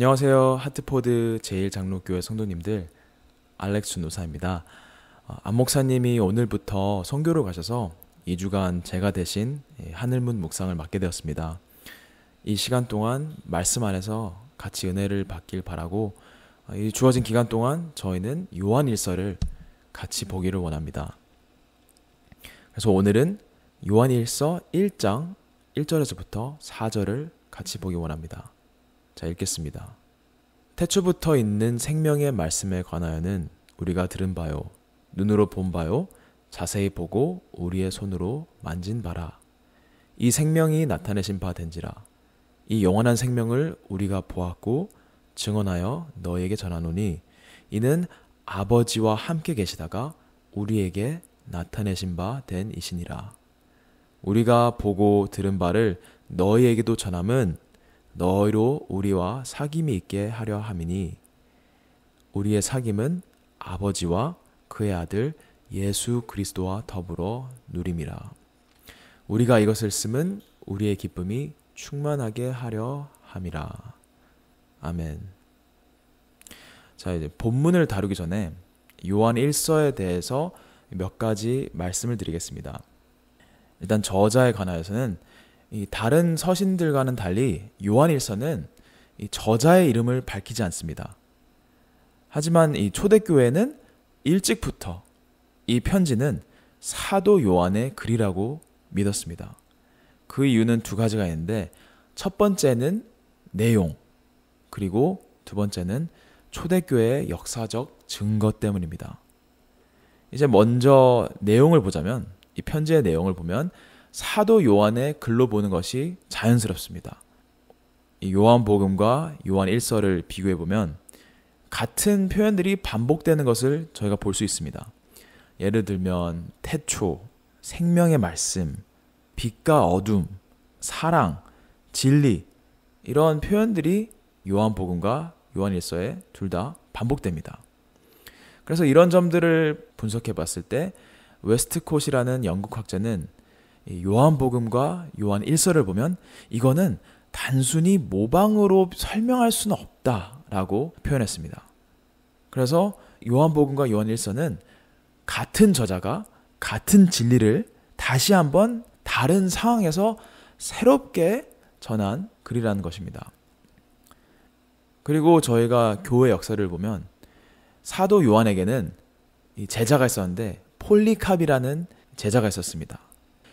안녕하세요. 하트포드 제1장로교회 성도님들, 알렉스 누사입니다. 안 목사님이 오늘부터 선교를 가셔서 2주간 제가 대신 하늘문 묵상을 맡게 되었습니다. 이 시간 동안 말씀 안에서 같이 은혜를 받길 바라고, 이 주어진 기간 동안 저희는 요한일서를 같이 보기를 원합니다. 그래서 오늘은 요한일서 1장 1절에서부터 4절을 같이 보기 원합니다. 자, 읽겠습니다. 태초부터 있는 생명의 말씀에 관하여는 우리가 들은 바요, 눈으로 본 바요, 자세히 보고 우리의 손으로 만진 바라. 이 생명이 나타내신 바 된지라. 이 영원한 생명을 우리가 보았고 증언하여 너에게 전하노니 이는 아버지와 함께 계시다가 우리에게 나타내신 바 된 이시니라. 우리가 보고 들은 바를 너희에게도 전함은 너희로 우리와 사귐이 있게 하려 함이니 우리의 사귐은 아버지와 그의 아들 예수 그리스도와 더불어 누림이라. 우리가 이것을 쓰면 우리의 기쁨이 충만하게 하려 함이라. 아멘. 자, 이제 본문을 다루기 전에 요한 1서에 대해서 몇 가지 말씀을 드리겠습니다. 일단 저자에 관하여서는 이 다른 서신들과는 달리 요한일서는 이 저자의 이름을 밝히지 않습니다. 하지만 이 초대교회는 일찍부터 이 편지는 사도 요한의 글이라고 믿었습니다. 그 이유는 두 가지가 있는데, 첫 번째는 내용, 그리고 두 번째는 초대교회의 역사적 증거 때문입니다. 이제 먼저 내용을 보자면, 이 편지의 내용을 보면 사도 요한의 글로 보는 것이 자연스럽습니다. 이 요한복음과 요한 1서를 비교해 보면 같은 표현들이 반복되는 것을 저희가 볼 수 있습니다. 예를 들면 태초, 생명의 말씀, 빛과 어둠, 사랑, 진리, 이런 표현들이 요한복음과 요한 1서에 둘 다 반복됩니다. 그래서 이런 점들을 분석해 봤을 때 웨스트콧이라는 영국 학자는 요한복음과 요한 1서를 보면 이거는 단순히 모방으로 설명할 수는 없다라고 표현했습니다. 그래서 요한복음과 요한 1서는 같은 저자가 같은 진리를 다시 한번 다른 상황에서 새롭게 전한 글이라는 것입니다. 그리고 저희가 교회 역사를 보면 사도 요한에게는 제자가 있었는데 폴리캅이라는 제자가 있었습니다.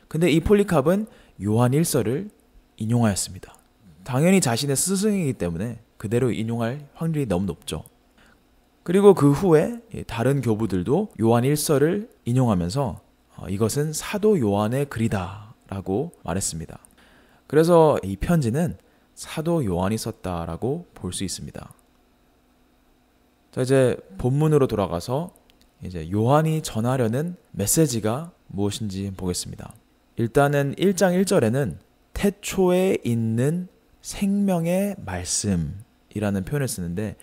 근데 이 폴리캅은 요한 1서를 인용하였습니다. 당연히 자신의 스승이기 때문에 그대로 인용할 확률이 너무 높죠. 그리고 그 후에 다른 교부들도 요한 1서를 인용하면서 이것은 사도 요한의 글이다 라고 말했습니다. 그래서 이 편지는 사도 요한이 썼다라고 볼 수 있습니다. 자, 이제 본문으로 돌아가서 이제 요한이 전하려는 메시지가 무엇인지 보겠습니다. 일단은 1장 1절에는 태초에 있는 생명의 말씀이라는 표현을 쓰는데,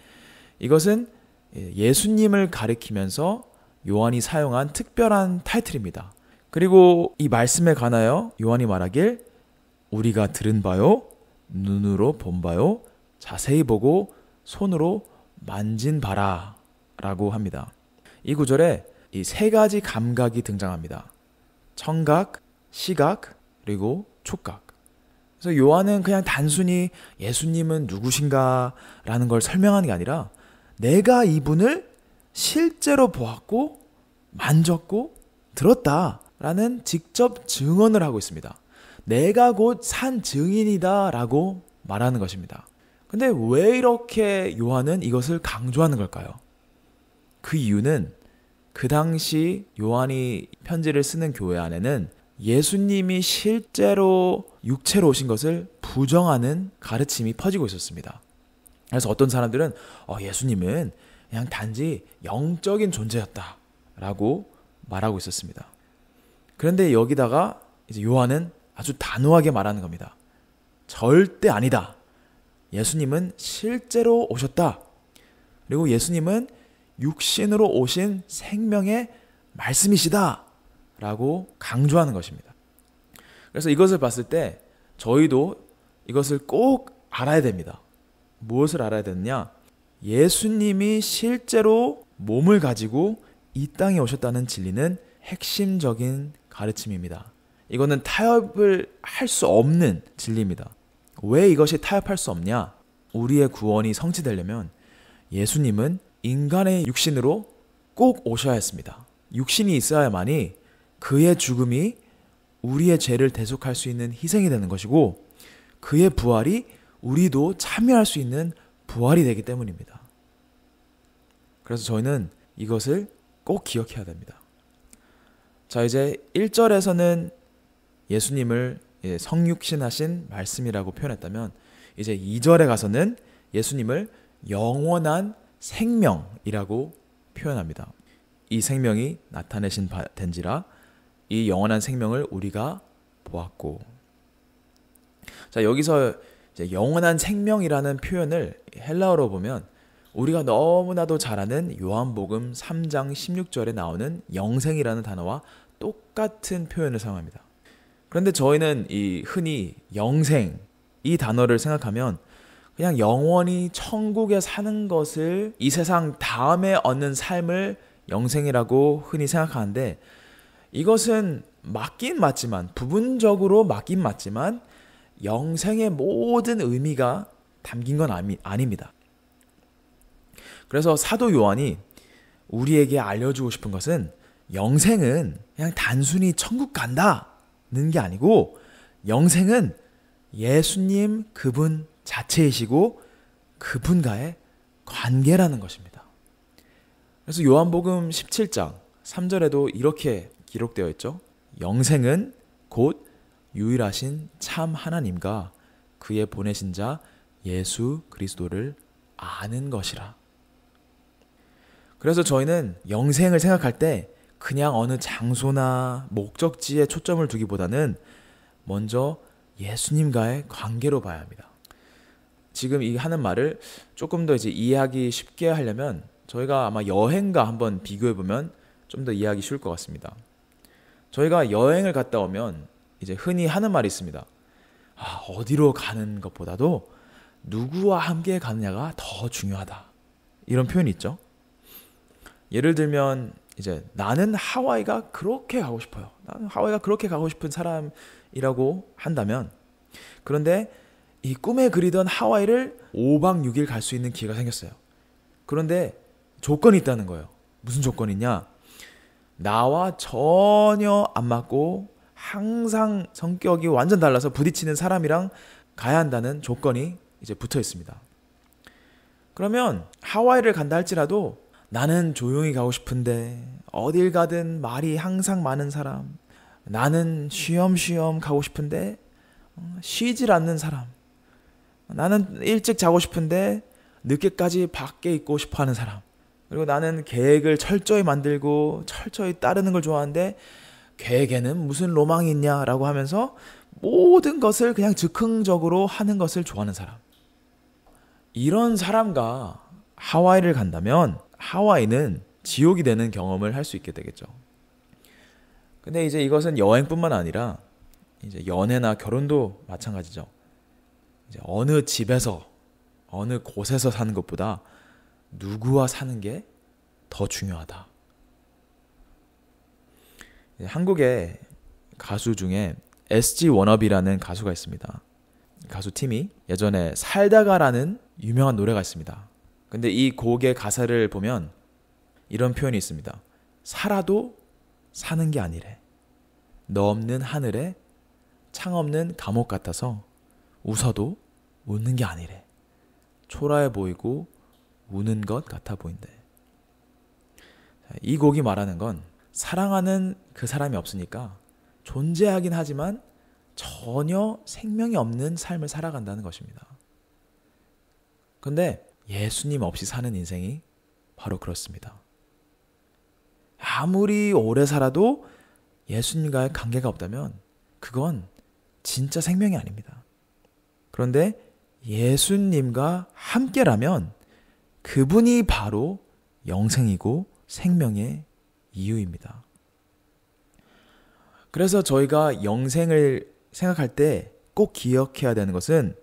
이것은 예수님을 가리키면서 요한이 사용한 특별한 타이틀입니다. 그리고 이 말씀에 관하여 요한이 말하길 우리가 들은 바요, 눈으로 본 바요, 자세히 보고 손으로 만진 바라 라고 합니다. 이 구절에 이 세 가지 감각이 등장합니다. 청각, 시각, 그리고 촉각. 그래서 요한은 그냥 단순히 예수님은 누구신가 라는 걸 설명하는 게 아니라 내가 이분을 실제로 보았고 만졌고 들었다 라는 직접 증언을 하고 있습니다. 내가 곧 산 증인이다 라고 말하는 것입니다. 근데 왜 이렇게 요한은 이것을 강조하는 걸까요? 그 이유는 그 당시 요한이 편지를 쓰는 교회 안에는 예수님이 실제로 육체로 오신 것을 부정하는 가르침이 퍼지고 있었습니다. 그래서 어떤 사람들은 예수님은 그냥 단지 영적인 존재였다 라고 말하고 있었습니다. 그런데 여기다가 이제 요한은 아주 단호하게 말하는 겁니다. 절대 아니다. 예수님은 실제로 오셨다. 그리고 예수님은 육신으로 오신 생명의 말씀이시다 라고 강조하는 것입니다. 그래서 이것을 봤을 때 저희도 이것을 꼭 알아야 됩니다. 무엇을 알아야 되느냐? 예수님이 실제로 몸을 가지고 이 땅에 오셨다는 진리는 핵심적인 가르침입니다. 이거는 타협을 할 수 없는 진리입니다. 왜 이것이 타협할 수 없냐? 우리의 구원이 성취되려면 예수님은 인간의 육신으로 꼭 오셔야 했습니다. 육신이 있어야만이 그의 죽음이 우리의 죄를 대속할 수 있는 희생이 되는 것이고 그의 부활이 우리도 참여할 수 있는 부활이 되기 때문입니다. 그래서 저희는 이것을 꼭 기억해야 됩니다. 자, 이제 1절에서는 예수님을 성육신하신 말씀이라고 표현했다면 이제 2절에 가서는 예수님을 영원한 생명이라고 표현합니다. 이 생명이 나타내신 바 된지라 이 영원한 생명을 우리가 보았고. 자, 여기서 이제 영원한 생명이라는 표현을 헬라어로 보면 우리가 너무나도 잘 아는 요한복음 3장 16절에 나오는 영생이라는 단어와 똑같은 표현을 사용합니다. 그런데 저희는 이 흔히 영생 이 단어를 생각하면 그냥 영원히 천국에 사는 것을 이 세상 다음에 얻는 삶을 영생이라고 흔히 생각하는데 이것은 맞긴 맞지만 부분적으로 맞긴 맞지만 영생의 모든 의미가 담긴 건 아닙니다. 그래서 사도 요한이 우리에게 알려주고 싶은 것은 영생은 그냥 단순히 천국 간다는 게 아니고 영생은 예수님 그분 자체이시고 그분과의 관계라는 것입니다. 그래서 요한복음 17장 3절에도 이렇게 기록되어 있죠. 영생은 곧 유일하신 참 하나님과 그의 보내신 자 예수 그리스도를 아는 것이라. 그래서 저희는 영생을 생각할 때 그냥 어느 장소나 목적지에 초점을 두기보다는 먼저 예수님과의 관계로 봐야 합니다. 지금 이 하는 말을 조금 더 이제 이해하기 쉽게 하려면 저희가 아마 여행과 한번 비교해 보면 좀 더 이해하기 쉬울 것 같습니다. 저희가 여행을 갔다 오면 이제 흔히 하는 말이 있습니다. 어디로 가는 것보다도 누구와 함께 가느냐가 더 중요하다. 이런 표현이 있죠. 예를 들면 이제 나는 하와이가 그렇게 가고 싶어요. 나는 하와이가 그렇게 가고 싶은 사람이라고 한다면 그런데 이 꿈에 그리던 하와이를 5박 6일 갈 수 있는 기회가 생겼어요. 그런데 조건이 있다는 거예요. 무슨 조건이냐? 나와 전혀 안 맞고 항상 성격이 완전 달라서 부딪히는 사람이랑 가야 한다는 조건이 이제 붙어 있습니다. 그러면 하와이를 간다 할지라도 나는 조용히 가고 싶은데 어딜 가든 말이 항상 많은 사람, 나는 쉬엄쉬엄 가고 싶은데 쉬질 않는 사람, 나는 일찍 자고 싶은데 늦게까지 밖에 있고 싶어하는 사람, 그리고 나는 계획을 철저히 만들고 철저히 따르는 걸 좋아하는데 계획에는 무슨 로망이 있냐라고 하면서 모든 것을 그냥 즉흥적으로 하는 것을 좋아하는 사람. 이런 사람과 하와이를 간다면 하와이는 지옥이 되는 경험을 할 수 있게 되겠죠. 근데 이제 이것은 여행뿐만 아니라 이제 연애나 결혼도 마찬가지죠. 이제 어느 집에서 어느 곳에서 사는 것보다 누구와 사는 게 더 중요하다. 한국의 가수 중에 SG 워너비라는 가수가 있습니다. 가수 팀이 예전에 살다가라는 유명한 노래가 있습니다. 근데 이 곡의 가사를 보면 이런 표현이 있습니다. 살아도 사는 게 아니래. 너 없는 하늘에 창 없는 감옥 같아서 웃어도 웃는 게 아니래. 초라해 보이고 우는 것 같아 보인대. 이 곡이 말하는 건 사랑하는 그 사람이 없으니까 존재하긴 하지만 전혀 생명이 없는 삶을 살아간다는 것입니다. 그런데 예수님 없이 사는 인생이 바로 그렇습니다. 아무리 오래 살아도 예수님과의 관계가 없다면 그건 진짜 생명이 아닙니다. 그런데 예수님과 함께라면 그분이 바로 영생이고 생명의 이유입니다. 그래서 저희가 영생을 생각할 때 꼭 기억해야 되는 것은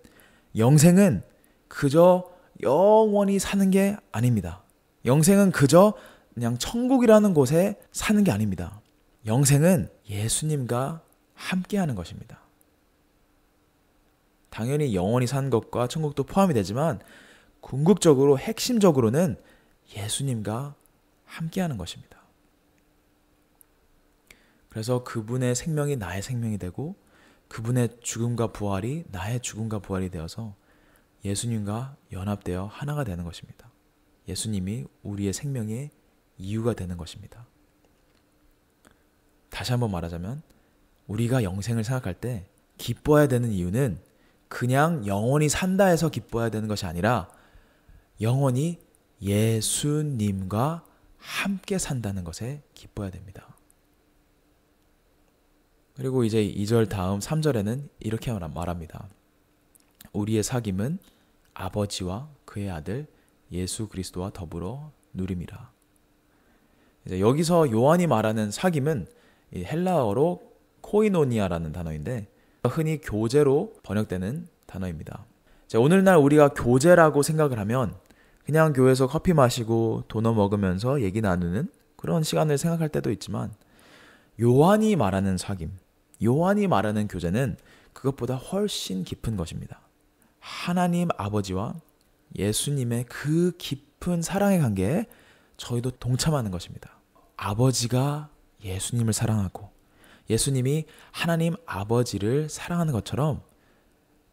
영생은 그저 영원히 사는 게 아닙니다. 영생은 그저 그냥 천국이라는 곳에 사는 게 아닙니다. 영생은 예수님과 함께하는 것입니다. 당연히 영원히 사는 것과 천국도 포함이 되지만 궁극적으로 핵심적으로는 예수님과 함께하는 것입니다. 그래서 그분의 생명이 나의 생명이 되고 그분의 죽음과 부활이 나의 죽음과 부활이 되어서 예수님과 연합되어 하나가 되는 것입니다. 예수님이 우리의 생명의 이유가 되는 것입니다. 다시 한번 말하자면 우리가 영생을 생각할 때 기뻐해야 되는 이유는 그냥 영원히 산다 해서 기뻐해야 되는 것이 아니라 영원히 예수님과 함께 산다는 것에 기뻐해야 됩니다. 그리고 이제 2절 다음 3절에는 이렇게 말합니다. 우리의 사귐은 아버지와 그의 아들 예수 그리스도와 더불어 누림이라. 이제 여기서 요한이 말하는 사귐은 이 헬라어로 코이노니아라는 단어인데 흔히 교제로 번역되는 단어입니다. 오늘날 우리가 교제라고 생각을 하면 그냥 교회에서 커피 마시고 도넛 먹으면서 얘기 나누는 그런 시간을 생각할 때도 있지만 요한이 말하는 사귐, 요한이 말하는 교제는 그것보다 훨씬 깊은 것입니다. 하나님 아버지와 예수님의 그 깊은 사랑의 관계에 저희도 동참하는 것입니다. 아버지가 예수님을 사랑하고 예수님이 하나님 아버지를 사랑하는 것처럼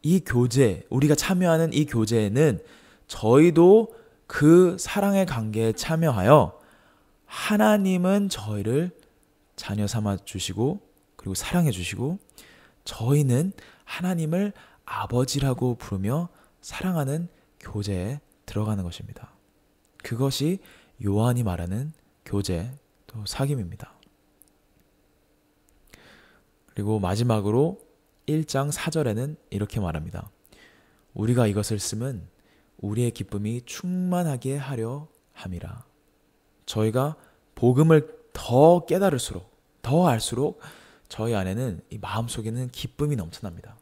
이 교제, 우리가 참여하는 이 교제에는 저희도 그 사랑의 관계에 참여하여 하나님은 저희를 자녀 삼아 주시고 그리고 사랑해 주시고 저희는 하나님을 아버지라고 부르며 사랑하는 교제에 들어가는 것입니다. 그것이 요한이 말하는 교제 또 사귐입니다. 그리고 마지막으로 1장 4절에는 이렇게 말합니다. 우리가 이것을 쓰면 우리의 기쁨이 충만하게 하려 함이라. 저희가 복음을 더 깨달을수록 더 알수록 저희 안에는 이 마음속에는 기쁨이 넘쳐납니다.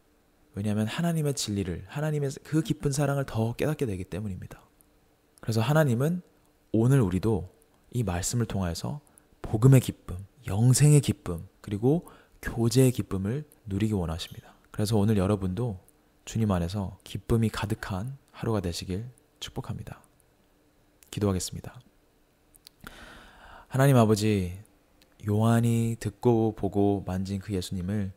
왜냐하면 하나님의 진리를 하나님의 그 깊은 사랑을 더 깨닫게 되기 때문입니다. 그래서 하나님은 오늘 우리도 이 말씀을 통하여서 복음의 기쁨, 영생의 기쁨 그리고 교제의 기쁨을 누리기 원하십니다. 그래서 오늘 여러분도 주님 안에서 기쁨이 가득한 하루가 되시길 축복합니다. 기도하겠습니다. 하나님 아버지, 요한이 듣고 보고 만진 그 예수님을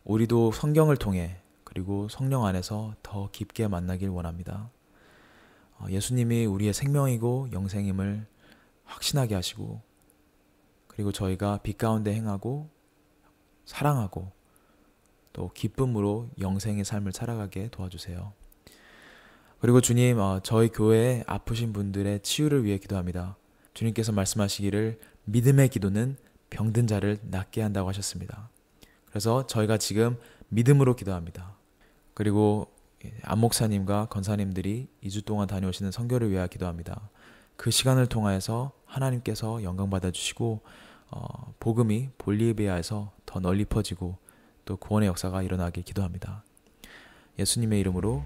우리도 성경을 통해 그리고 성령 안에서 더 깊게 만나길 원합니다. 예수님이 우리의 생명이고 영생임을 확신하게 하시고 그리고 저희가 빛 가운데 행하고 사랑하고 또 기쁨으로 영생의 삶을 살아가게 도와주세요. 그리고 주님, 저희 교회에 아프신 분들의 치유를 위해 기도합니다. 주님께서 말씀하시기를 믿음의 기도는 병든 자를 낫게 한다고 하셨습니다. 그래서 저희가 지금 믿음으로 기도합니다. 그리고 안 목사님과 권사님들이 2주 동안 다녀오시는 선교를 위하여 기도합니다. 그 시간을 통하여서 하나님께서 영광 받아주시고 복음이 볼리비아에서 더 널리 퍼지고 또 구원의 역사가 일어나길 기도합니다. 예수님의 이름으로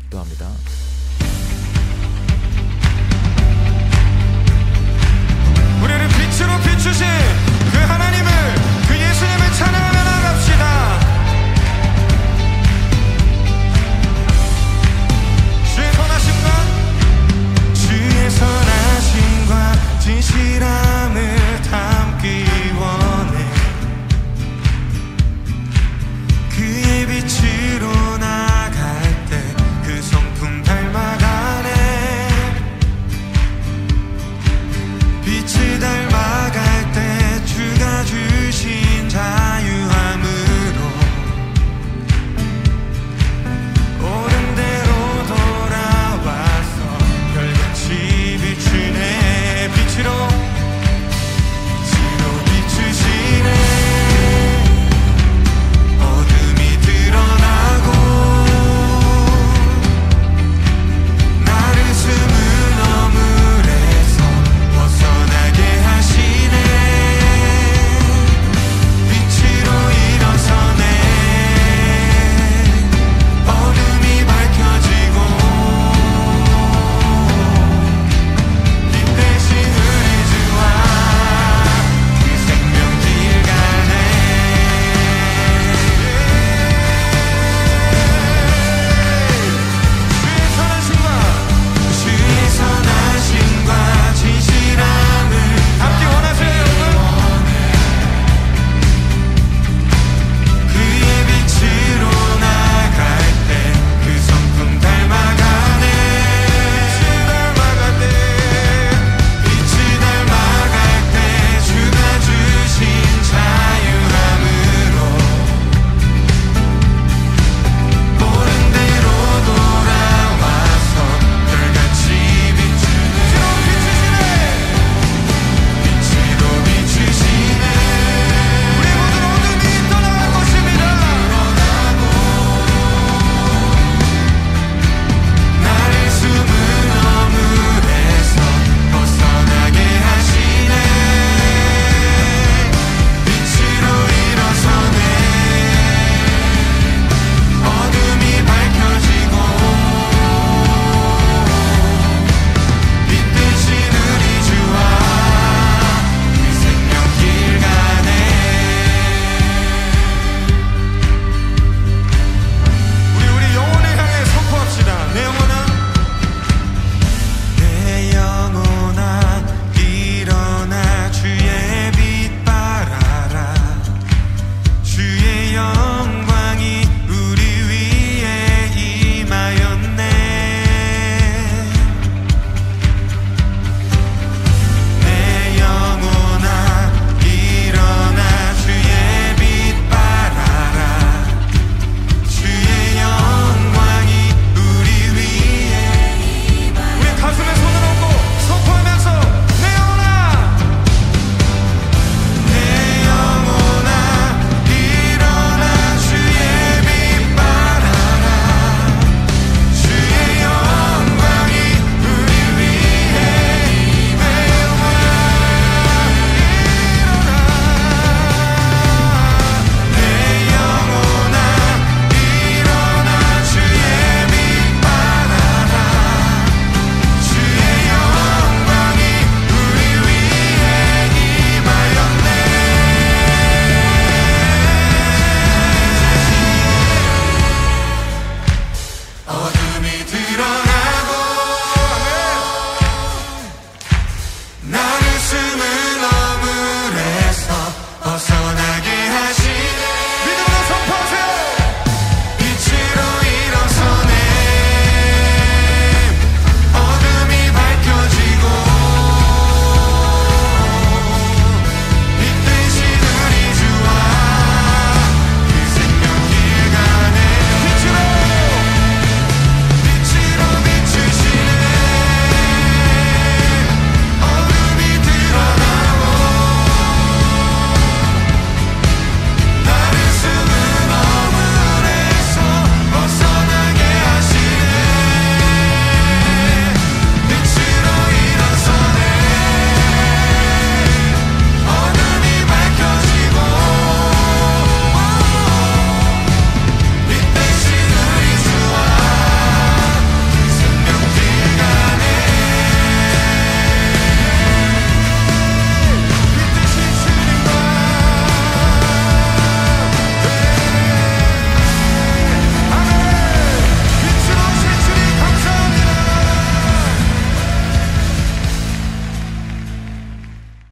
기도합니다.